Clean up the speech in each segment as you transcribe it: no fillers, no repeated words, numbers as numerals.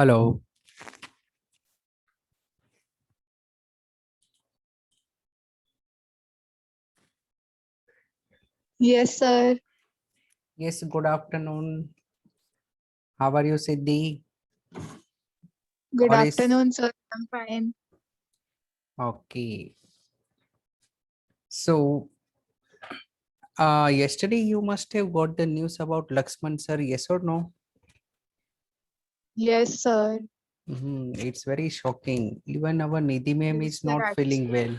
Hello. Yes, sir. Yes, good afternoon. How are you, Siddhi? Good Or is afternoon, sir. I'm fine. okay. So, yesterday you must have got the news about Lakshman sir, yes or no? Yes, sir. It's very shocking. Even our Nidhi ma'am Yes, is sir. not feeling well.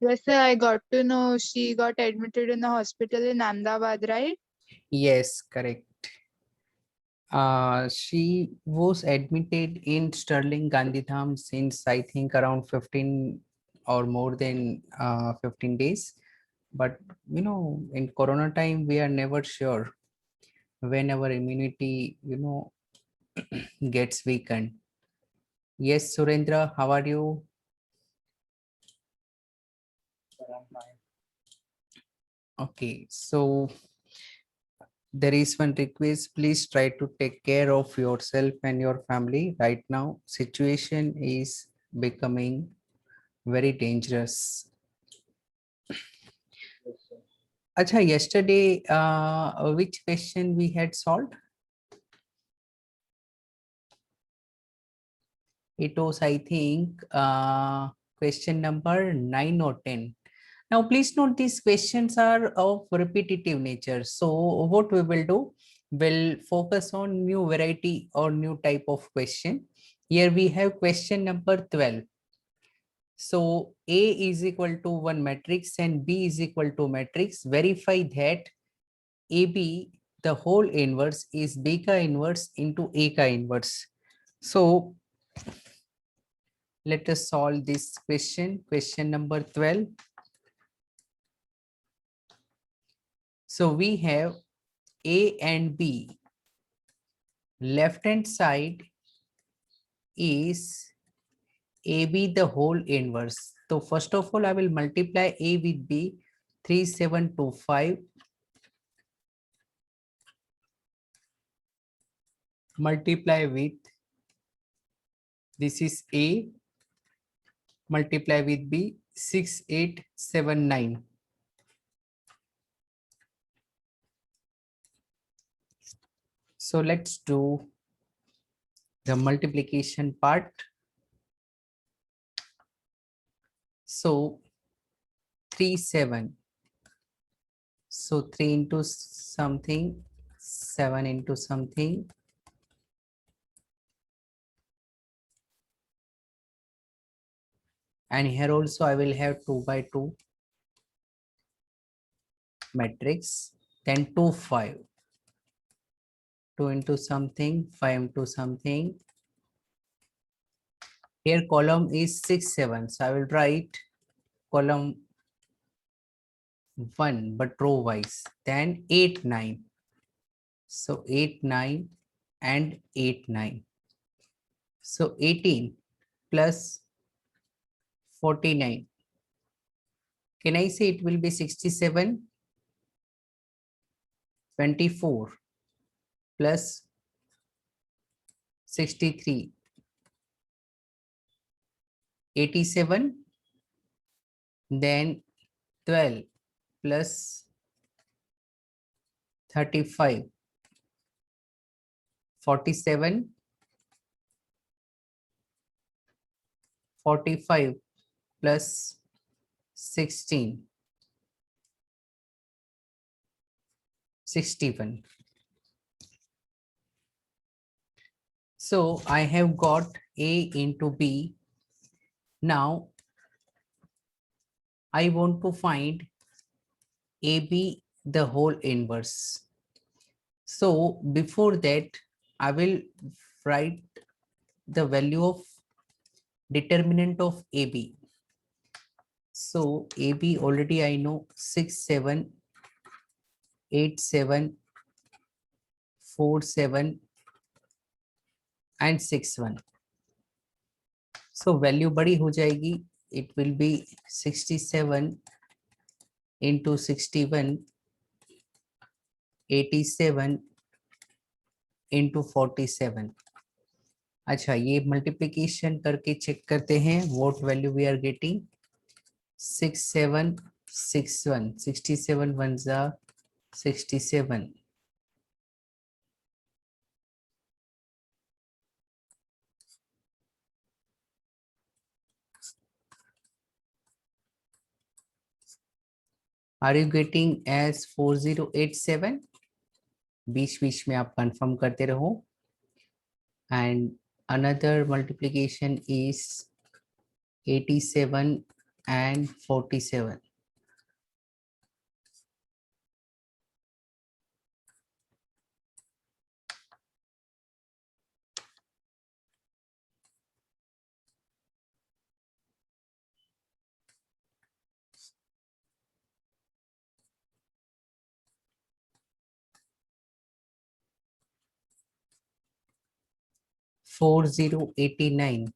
Yes, sir. I got to know she got admitted in the hospital in Ahmedabad, right? Yes, correct. She was admitted in Sterling Gandhidham since I think around 15 or more than 15 days. But in Corona time, we are never sure when our immunity, gets weakened. Yes, Surendra, how are you? Okay, so there is one request. Please try to take care of yourself and your family. Right now, situation is becoming very dangerous. Acha, yesterday, which question we had solved? It was, I think, question number 9 or 10. Now, please note these questions are of repetitive nature. So, what we will do, we'll focus on new variety or new type of question. Here we have question number 12. So, A is equal to 1 matrix and B is equal to matrix. Verify that AB, the whole inverse, is B ka inverse into A ka inverse. So, let us solve this question. Question number 12. So, we have A and B. Left hand side is AB the whole inverse. So first of all, I will multiply A with B, 3725, multiply with, this is A, multiply with B, 6879. So let's do the multiplication part. So 37. So 3 into something, 7 into something. And here also I will have 2 by 2 matrix, then 2, 5. 2 into something, 5 into something. Here column is 6, 7. So I will write column 1, but row wise. Then 8, 9. So 8, 9 and 8, 9. So 18 plus 49. Can I say it will be 67? 24 plus 63. 87. Then 12 plus 35. 47. 45 plus 16. 61. So I have got A into B. Now I want to find AB the whole inverse. So before that, I will write the value of determinant of AB. So AB already I know 6, 7, 8, 7, 4, 7 and 6, 1. So value बड़ी हो जाएगी. It will be 67 into 61, 87 into 47. अच्छा, ये multiplication करके check करते हैं what value we are getting. 6761, 67 1 जा 67. Are you getting as 4087? बीच बीच में आप कंफर्म करते रहो. And another multiplication is 87 and 47. (4089).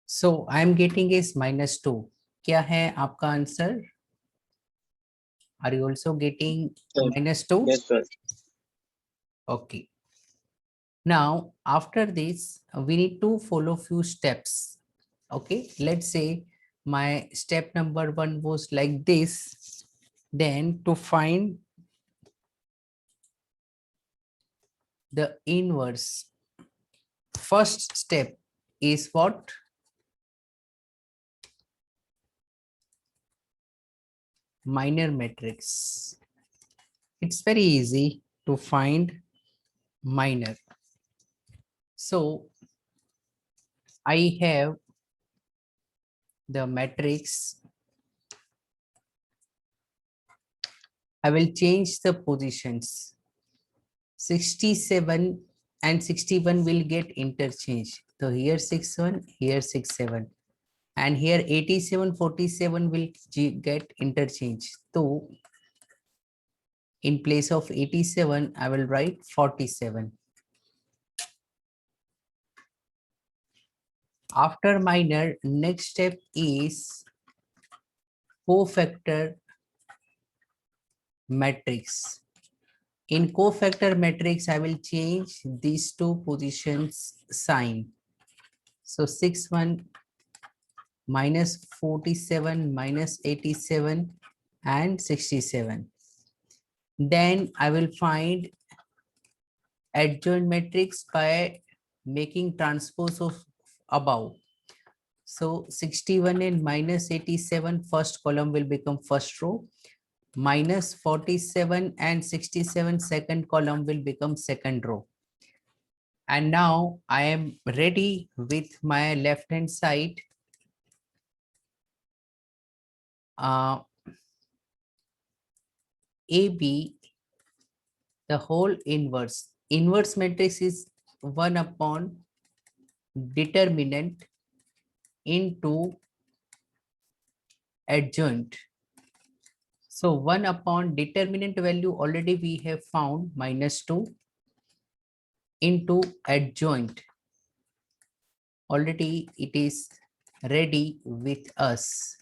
So I am getting is -2. क्या है आपका answer? Are you also getting Sir. -2? Yes, sir. Okay. Now after this, we need to follow few steps. Okay, let's say my step number 1 was like this. Then to find the inverse, first step is what? Minor matrix. It's very easy to find minor. So I have the matrix. I will change the positions. 67 and 61 will get interchanged. So here 61, here 67. And here 87, 47 will get interchanged. So in place of 87, I will write 47. After minor, next step is cofactor matrix. In cofactor matrix, I will change these two positions sign. So 61 minus 47 minus 87 and 67. Then I will find adjoint matrix by making transpose of above. So 61 and minus 87, first column will become first row. Minus 47 and 67, second column will become second row. And now I am ready with my left hand side. AB, the whole inverse. Inverse matrix is 1 upon determinant into adjoint. So 1 upon determinant value already we have found -2 into adjoint. Already it is ready with us.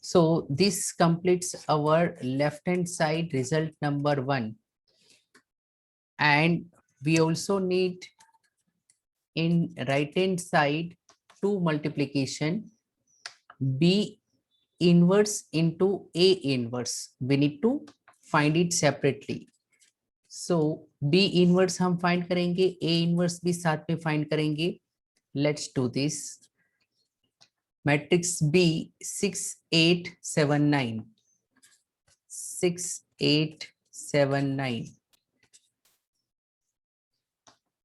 So this completes our left hand side result number 1. And we also need in right hand side 2 multiplication B inverse into A inverse. We need to find it separately. So B inverse हम find करेंगे, A inverse भी साथ में find करेंगे. Let's do this. Matrix B 6879. 6879.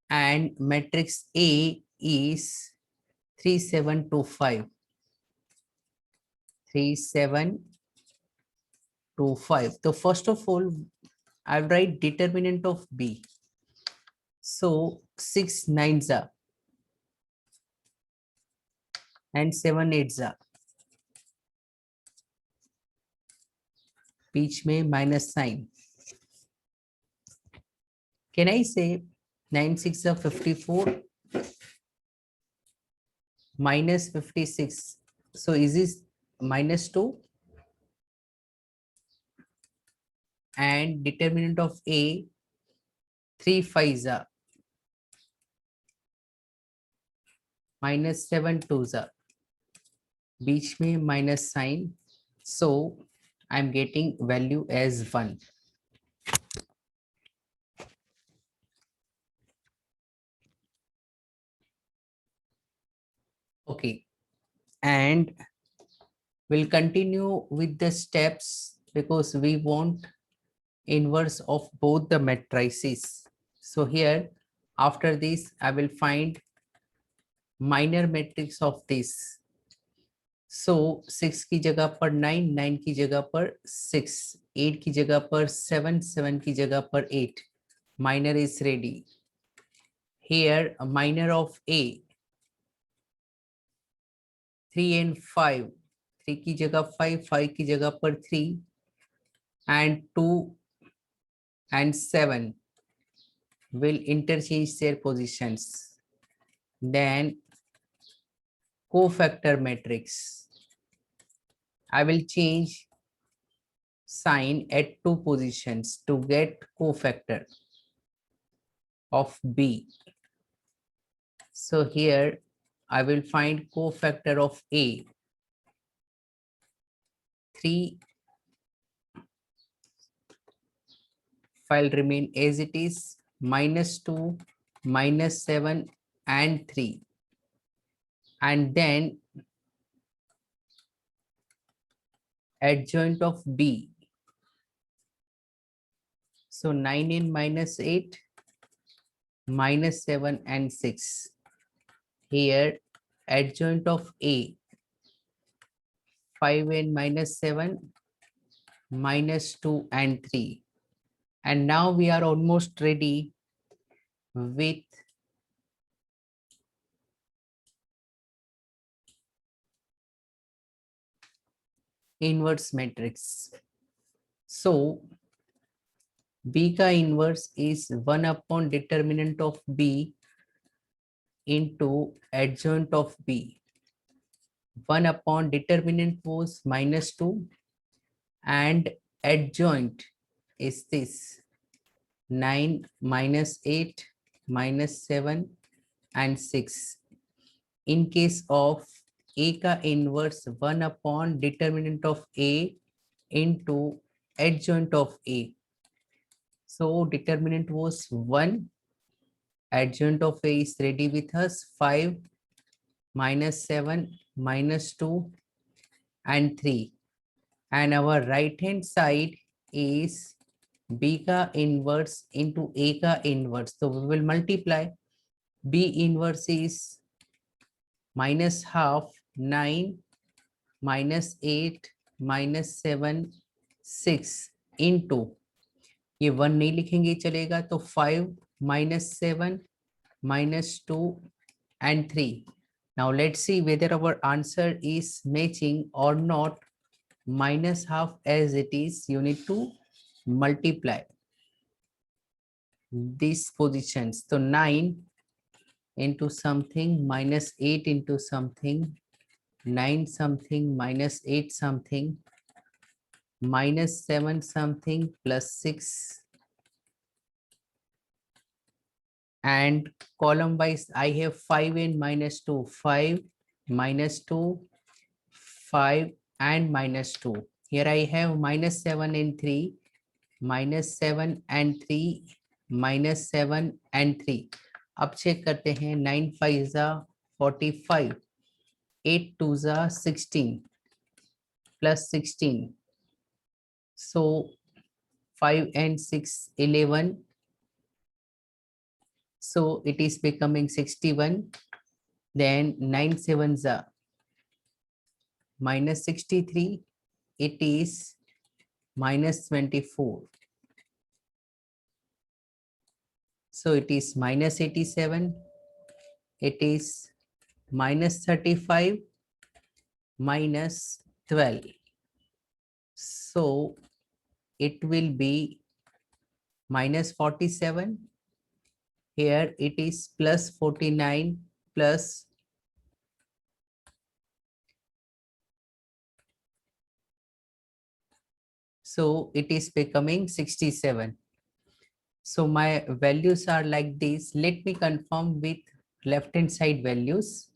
And matrix A is 3725. 3725. So first of all, I'll write determinant of B. So 6 9s are and 7 8s are. Beach में minus sign. Can I say 9 6 are 54 minus 56? So is this -2? And determinant of A 3 5 minus 7 2 बीच में minus sign, so I'm getting value as 1. Okay, and we'll continue with the steps because we want inverse of both the matrices. So here, after this, I will find minor matrix of this. So 6 की जगह पर 9, 9 की जगह पर 6, 8 की जगह पर 7, 7 की जगह पर 8. Minor is ready. Here, a minor of A, 3 and 5. 3 की जगह 5, 5 की जगह पर 3, and 2 and 7 will interchange their positions. Then cofactor matrix. I will change sign at 2 positions to get cofactor of B. So here I will find cofactor of A. 3 file remain as it is, -2, -7 and 3. And then adjoint of B. So 9 in -8, -7 and 6. Here adjoint of A, 5 and -7, -2 and 3. And now we are almost ready with inverse matrix. So B ka inverse is 1 upon determinant of B into adjoint of B. 1 upon determinant was -2 and adjoint is this 9, -8, -7 and 6. In case of A ka inverse 1 upon determinant of A into adjoint of A. So determinant was 1, adjoint of A is ready with us 5, -7, -2 and 3. And our right hand side is B ka inverse into A ka inverse. So we will multiply. B inverse is -half 9, -8, -7, 6 into, ये 1 नहीं लिखेंगे चलेगा, तो 5, -7, -2 and 3. Now let's see whether our answer is matching or not. -half as it is, you need to multiply these positions. So 9 into something, -8 into something, 9 something, -8 something, -7 something, +6. And column wise, I have 5 and -2, 5, -2, 5 and -2. Here I have -7 and 3, -7 and 3, -7 and 3. अब check करते हैं, 9 5 45, 8 2 16 plus 16. So 5 and 6 11. So it is becoming 61. Then 9 7 -63. It is -24. So it is -87. It is -35, -12. So it will be -47. Here it is +49 plus, so it is becoming 67. So my values are like this. Let me confirm with left hand side values.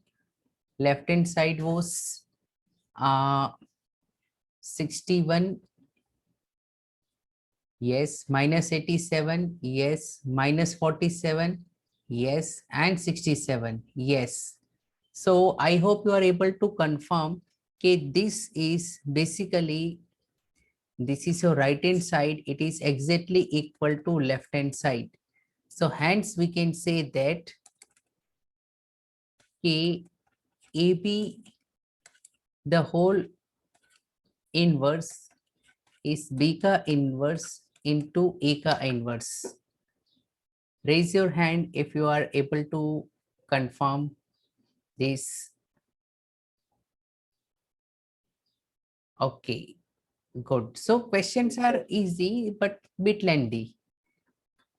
Left hand side was 61, yes, minus 87, yes, minus 47, yes, and 67, yes. So I hope you are able to confirm that this is basically, this is your right hand side, it is exactly equal to left hand side. So hence we can say that K AB the whole inverse is B ka inverse into A ka inverse. Raise your hand if you are able to confirm this. Okay, good. So questions are easy but bit lengthy.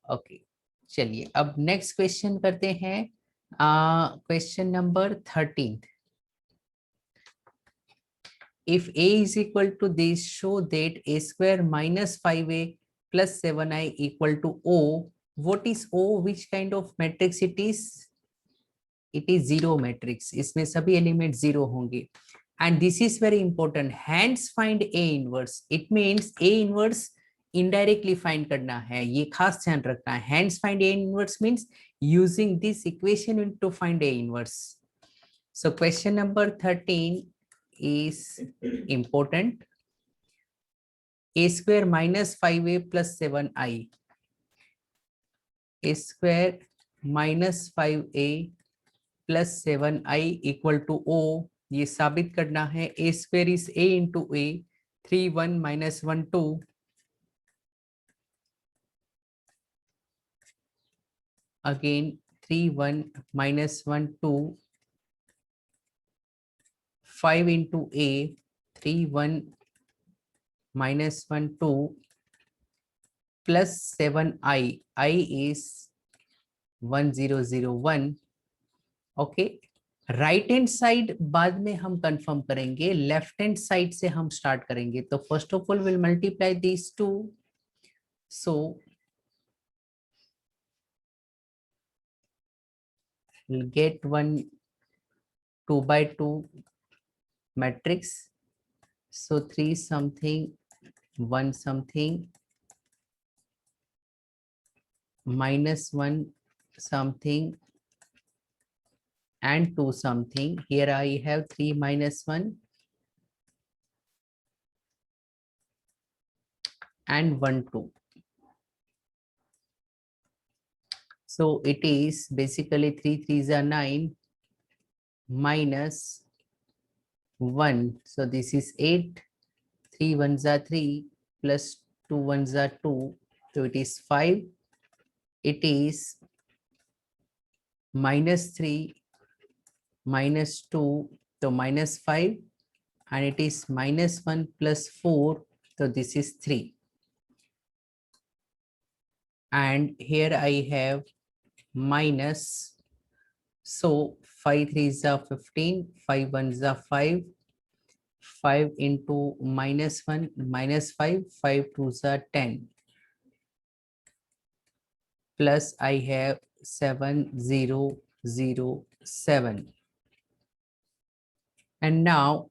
Okay, चलिए अब next question करते हैं. Question number 13. If A is equal to this, show that A square minus 5A plus 7I equal to O. What is O? Which kind of matrix it is? It is zero matrix. इसमें सभी element zero होंगे. And this is very important. Hence find A inverse. It means A inverse indirectly find करना है. ये खास ध्यान रखना है. Hence find A inverse means using this equation to find A inverse. So question number 13 is important. A square minus 5A plus 7I. A square minus 5A plus 7I equal to O. ये साबित करना है. A square is A into A. 3 1 minus 1 2. Again 3 1 minus 1 2. 5 into A. 3 1 minus 1 2 plus 7I. I is 1001. Okay, right hand side बाद में हम confirm करेंगे, left hand side से हम स्टार्ट करेंगे. तो first of all will multiply this two. So we'll get one 2 by 2 matrix. So 3 something 1 something minus 1 something and 2 something. Here I have 3 minus 1 and 1 2. So it is basically 3 3s are 9 minus 1. So this is 8. 3 1s are 3 plus 2 1s are 2. So it is 5. It is minus 3 minus 2. So minus 5. And it is minus 1 plus 4. So this is 3. And here I have minus. So 5 3s are 15. 5 1s are 5. 5 into minus 1 minus 5. 5 2s are 10. Plus I have 7007. And now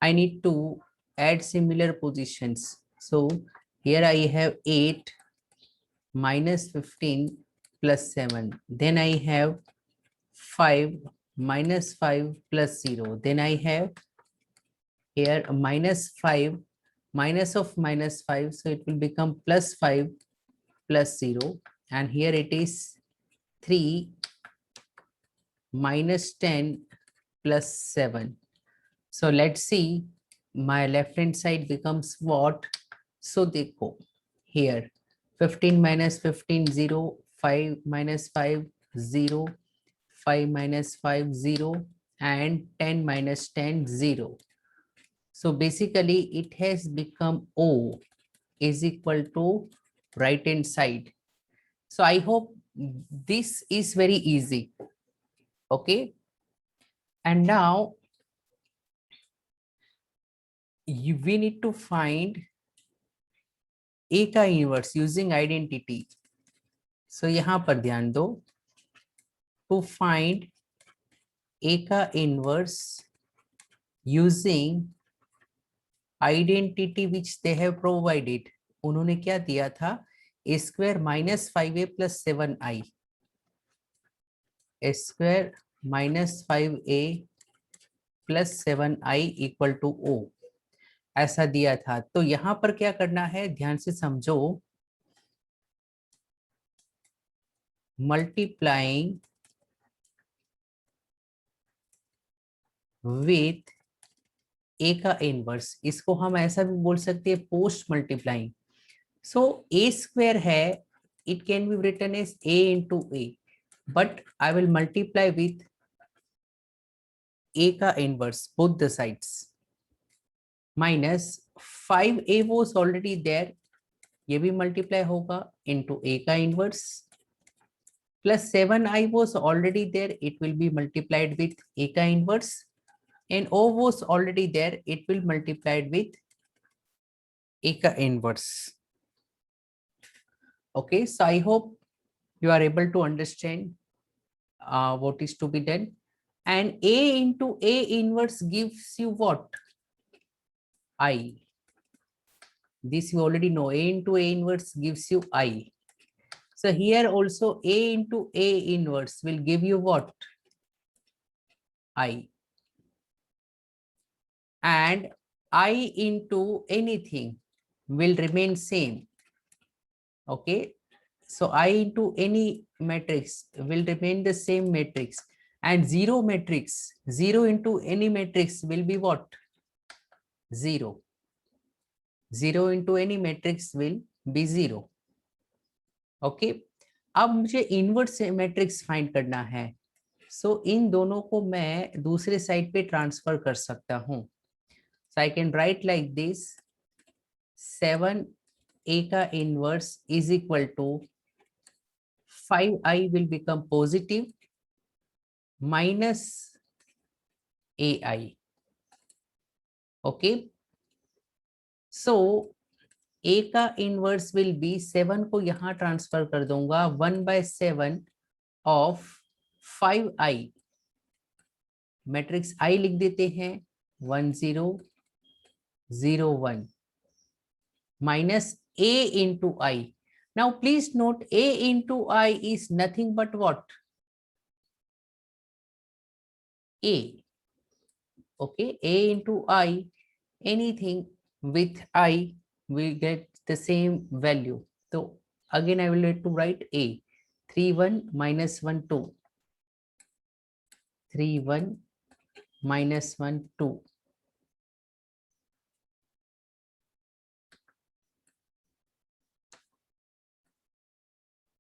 I need to add similar positions. So here I have 8 minus 15 plus 7. Then I have 5 minus 5 plus 0. Then I have here minus 5 minus of minus 5. So it will become plus 5 plus 0. And here it is 3 minus 10 plus 7. So let's see, my left hand side becomes what? So they go here 15 minus 15 0, 5 minus 5 0, 5 minus 5 0, and 10 minus 10 0. So basically it has become O is equal to right hand side. So I hope this is very easy. Okay, and now we need to find A ka inverse using identity. So यहाँ पर ध्यान दो, to find A का inverse using identity which they have provided. उन्होंने क्या दिया था, A square minus 5a plus 7i, A square minus 5a plus 7i equal to O, ऐसा दिया था। तो यहां पर क्या करना है, ध्यान से समझो, मल्टीप्लाइंग विथ ए का इनवर्स, इसको हम ऐसा भी बोल सकते हैं post multiplying. So A square है, it can be written as a into a, but I will multiply with a का inverse both the sides, minus 5a was already there, ये भी multiply होगा into a का inverse, plus 7i was already there, it will be multiplied with a का inverse, and o was already there, it will multiplied with a का inverse. Okay, so I hope you are able to understand what is to be done. And a into a inverse gives you what? I. This you already know, a into a inverse gives you I. So here also a into a inverse will give you what? I. And I into anything will remain same. Okay. So I into any matrix will remain the same matrix, and zero matrix, zero into any matrix will be what? Zero. Zero into any matrix will be zero. Okay. अब मुझे inverse matrix find करना है, सो इन दोनों को मैं दूसरे side पे transfer कर सकता हूं। So I can write like this, 7a का inverse is equal to 5i will become positive minus ai. Okay, so a का इनवर्स विल बी, 7 को यहां ट्रांसफर कर दूंगा, 1/7 ऑफ 5i, मैट्रिक्स i लिख देते हैं 1 0 0 1 minus a into i. Now please note, a into i is nothing but what? A. Okay, a into i, anything with I will get the same value. So again I will need to write a, 3 1 minus 1 2, 3 1 minus 1 2.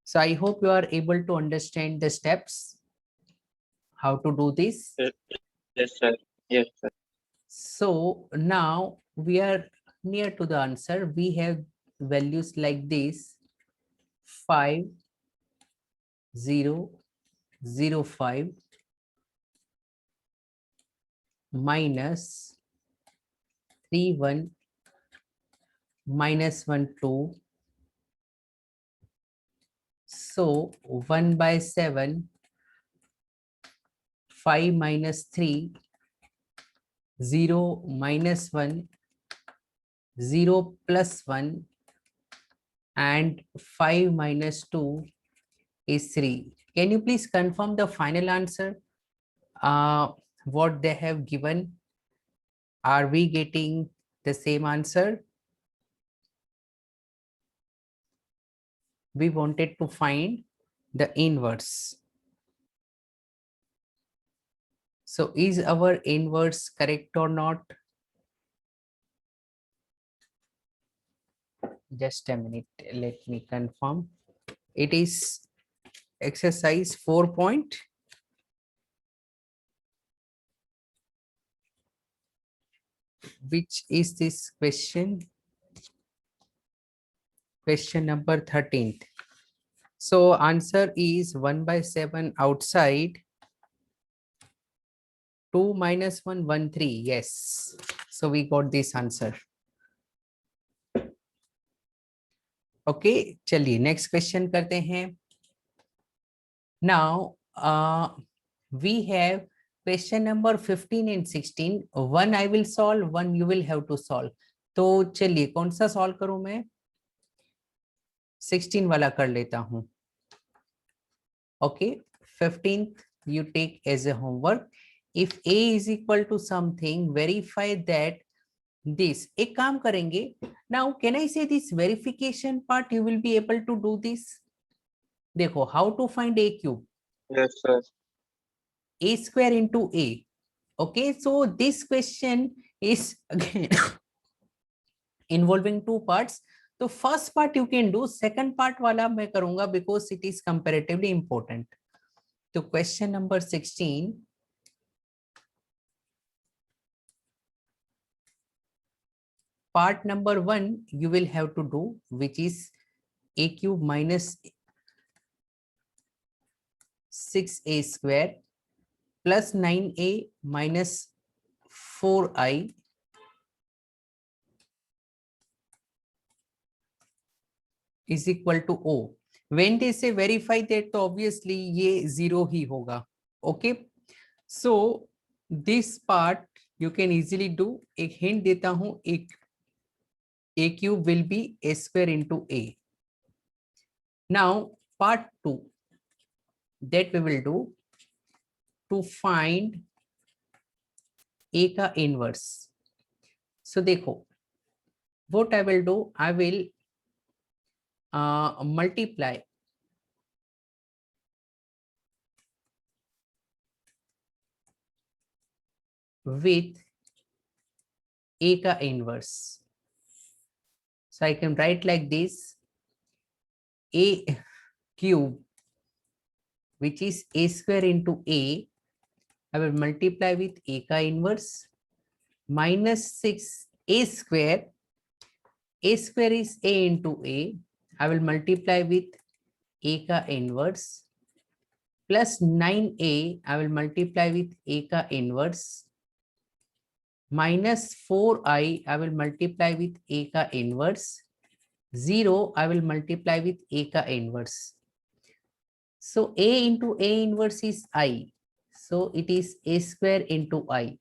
So I hope you are able to understand the steps, how to do this. Yes, sir. Yes, sir. So now we are near to the answer. We have values like this: 5 0 0 5 minus 3 1 minus 1 2. So 1/7, 5 minus 3, 0 minus 1, 0 plus 1, and 5 minus 2 is 3. Can you please confirm the final answer? What they have given? Are we getting the same answer? We wanted to find the inverse. So is our inverse correct or not? Just a minute, let me confirm. It is exercise 4 point. Which is this question? Question number 13th. So answer is 1/7 outside, 2 minus 1 1 3. Yes, so we got this answer. Okay, चलिए next question करते हैं। Now, we have question number 15 and 16. One I will solve, one you will have to solve. तो चलिए कौन सा solve करूं मैं? 16 वाला कर लेता हूं. Okay, 15th you take as a homework. If A is equal to something, verify that this. एक काम करेंगे. Now, can I say this verification part? You will be able to do this. देखो, how to find A cube? Yes, sir. A square into A. Okay, so this question is again involving two parts. So first part you can do, second part वाला मैं करूंगा because it is comparatively important. So question number 16. Part number 1 you will have to do, which is A cube minus 6A square plus 9A minus 4I is equal to O. When they say verify that, तो obviously ये 0 ही होगा. Okay, so this part you can easily do. एक hint देता हूँ, एक A cube will be A square into A. Now part 2 that we will do to find A का inverse. So देखो, what I will do, I will multiply with A का inverse. So I can write like this, A cube, which is A square into A, I will multiply with A ka inverse, minus 6 A square. A square is A into A. I will multiply with A ka inverse, plus 9A, I will multiply with A ka inverse, minus 4I, I will multiply with A ka inverse, 0, I will multiply with A ka inverse. So A into A inverse is I. So it is A square into I.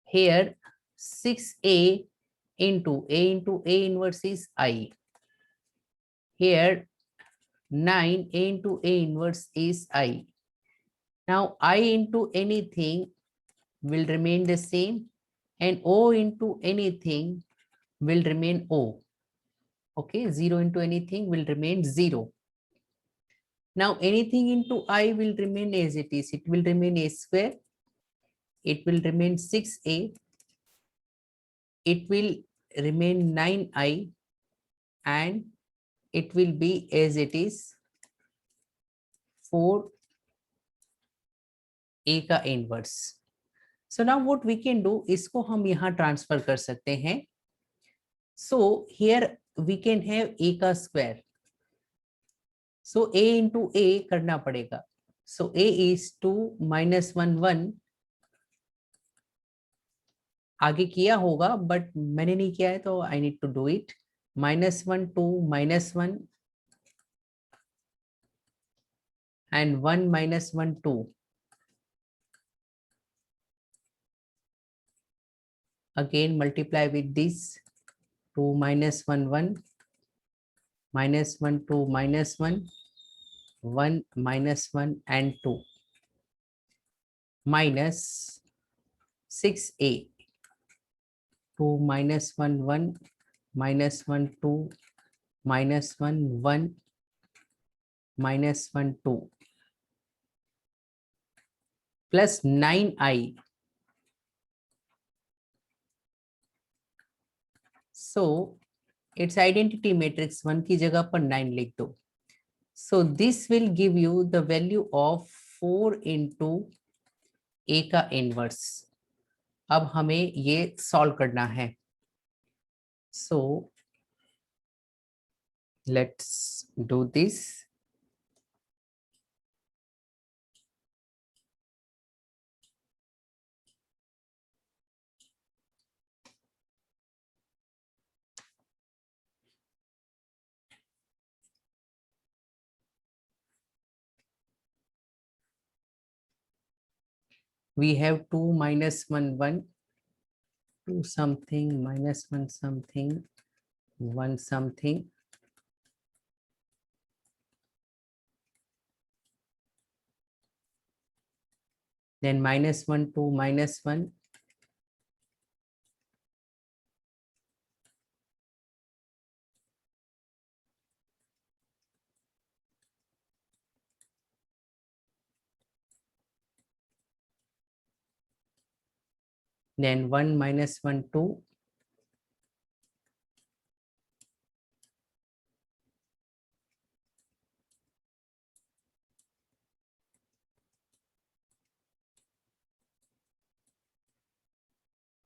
Here 6A into A inverse is I. Here 9 A into A inverse is I. Now I into anything will remain the same and O into anything will remain O. Okay, 0 into anything will remain 0. Now anything into I will remain as it is. It will remain A square. It will remain 6A. It will remain 9I and it will be as it is 4A का inverse. So now what we can do, इसको हम यहाँ transfer कर सकते हैं. So here we can have A का square. So A into A करना पड़ेगा. So A is 2 minus 1 1. आगे किया होगा but मैंने नहीं किया है तो I need to do it. Minus 1 2 minus 1 and 1 minus 1 2. Again multiply with this, 2 minus 1 1, minus 1 2 minus 1, 1 minus 1 and 2, minus 6A, 2 minus 1 1, minus 1 2, minus 1 1, minus 1 2, plus 9I. So its identity matrix 1 की जगह पर 9 लिख दो. So this will give you the value of 4 into A का inverse. अब हमें ये solve करना है. So let's do this. we have 2 minus 1 1, 2 something minus 1 something 1 something, then minus 1 2 minus 1, then 1 minus 1 2,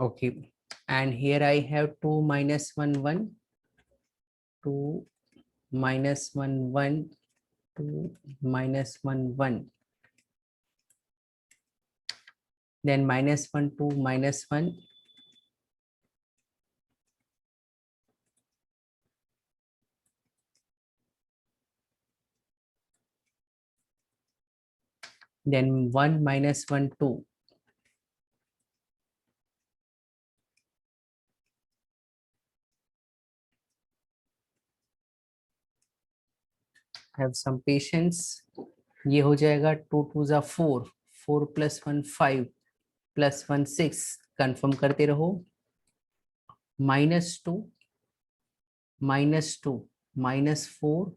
okay, and here I have 2 minus 1 1, 2 minus 1 1, 2 minus 1 1, then minus 1 2 minus 1, then 1 minus 1 2, have some patience, ये हो जाएगा 2 2 जा 4, 4 plus 1 5 plus 1 6, confirm करते रहो, minus 2 minus 2 minus 4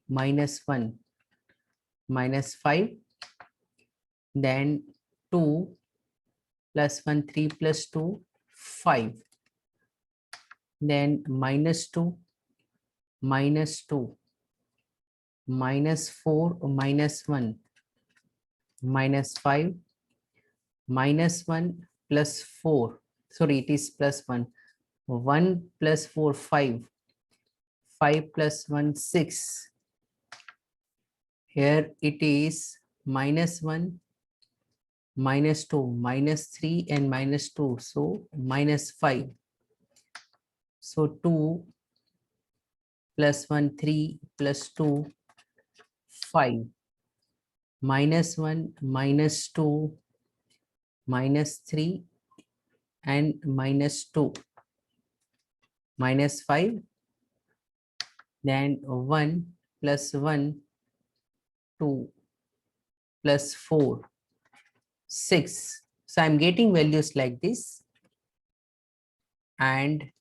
minus 1 minus 5, then 2 plus 1 3 plus 2 5, then minus 2 minus 2 minus 4 minus 1 minus 5 minus 1 plus 4, sorry it is plus 1, 1 plus 4 5, 5 plus 1 6, here it is minus 1 minus 2 minus 3 and minus 2, so minus 5, so 2 plus 1 3 plus 2 5, minus 1 minus 2 minus 3 and minus 2, minus 5, then 1 plus 1 2 plus 4 6, so I'm getting values like this, and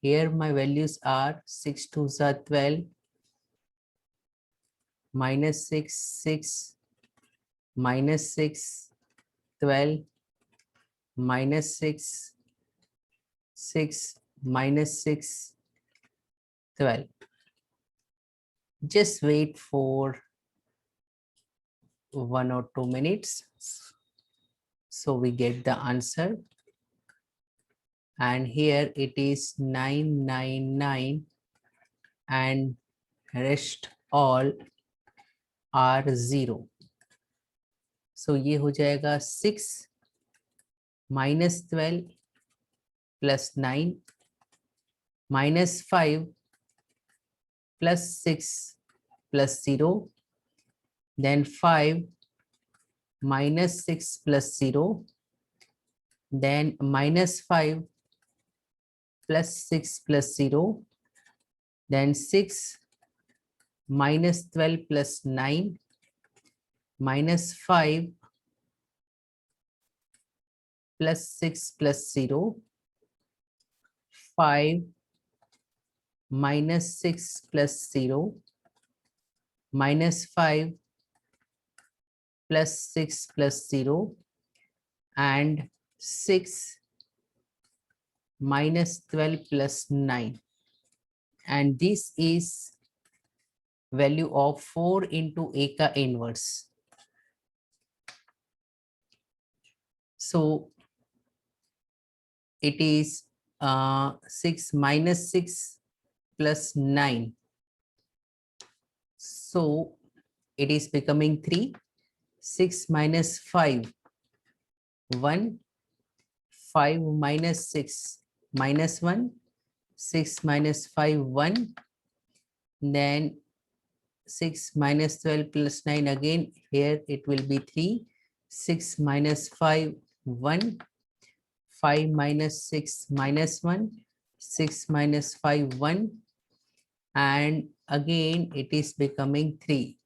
here my values are 6 2 are 12, minus 6 6, minus 6 12, minus 6 6, minus 6 12. Just wait for 1 or 2 minutes, so we get the answer, and here it is 999 and rest all are 0, so ये हो जाएगा 6 minus 12 plus 9 minus 5 plus 6 plus 0, then 5 minus 6 plus 0, then minus 5 plus 6 plus 0, then 6 minus 12 plus 9 minus 5 plus 6 plus 0, 5 minus 6 plus 0, minus 5 plus 6 plus 0, and 6 minus 12 plus 9, and this is value of 4 into Eka inverse. So it is 6 minus 6 plus 9, so it is becoming 3, 6 minus 5 1, 5 minus 6 minus 1, 6 minus 5 1, then 6 minus 12 plus 9 again, here it will be 3, 6 minus 5, 1. 5 minus 6 minus 1. 6 minus 5, 1. And again, it is becoming 3.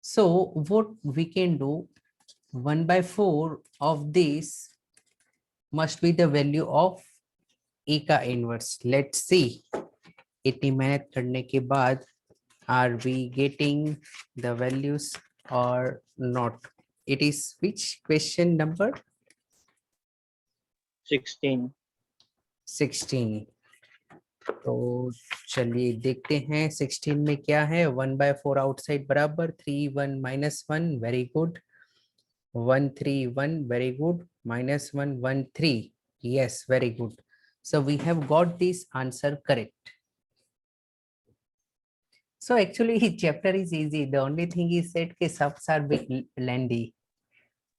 So what we can do, 1 by 4 of this must be the value of A का inverse. Let's see. इतनी मेहनत करने के बाद are we getting the values or not? It is which question number? 16. 16. तो चलिए देखते हैं 16 में क्या है. 1 by 4 outside बराबर 3 1 minus 1 very good. 1 3 1 very good. Minus 1 1 3. Yes, very good. So we have got this answer correct. So actually chapter is easy. The only thing is that के subs are bit lengthy.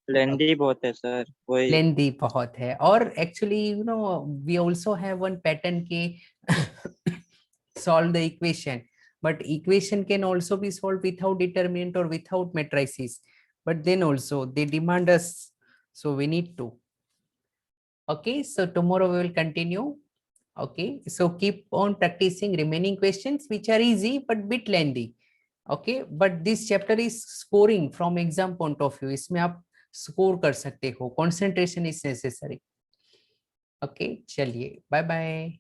लेंदी बहुत है sir, वही लेंदी बहुत है. और actually you know we also have one pattern के solve the equation, but equation can also be solved without determinant or without matrices, but then also they demand us, so we need to. Okay, so tomorrow we will continue. Okay, so keep on practicing remaining questions which are easy but bit lengthy. Okay, but this chapter is scoring from exam point of view. इसमें आप score कर सकते हो. Concentration is necessary. Okay, चलिए, bye bye.